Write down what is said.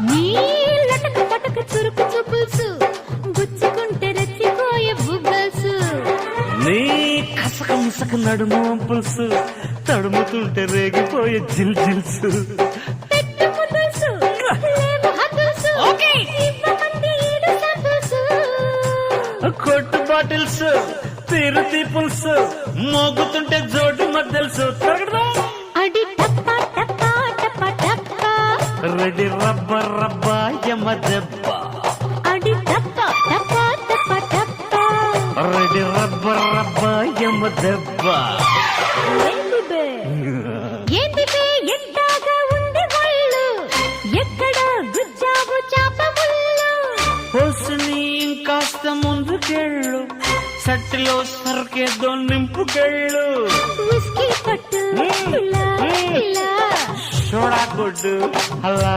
నీ లటక పటక చురుకు చూపుల్సు గుచ్చుకుంటే రెచ్చిపోయే బుగ్గల్సు నీ కసక ముసక నడుము పులుసు తడుముతుంటే రేగిపోయే జిల్ జిల్సు పెట్టు ముద్దుల్సు లేవు హద్దుల్సు ఇవ్వమంది ఈడు సందుల్సు కొట్టు బాటిల్స్ తిరుతి పులుసు మోగుతుంటే జోడు మద్దెల్సు అడి టప్ప టప్ప టప్ప టప్ప రెడీ రబ్బ రబ్బ యమ దెబ్బ అడి టప్ప టప్ప టప్ప టప్ప రెడీ రబ్బ రబ్బ యమ దెబ్బ ఏంది బే ఎట్టాగా ఉంది వాళ్ళు ఎక్కడ గుచ్చావు చాప ముళ్ళు హోసుని ఇంకాస్త ముందుకెళ్ళు సట్టిలో సరికేదో నింపుకెళ్ళు విస్కీ పట్టు ఇలా ఇలా చూడా కొట్టు అలా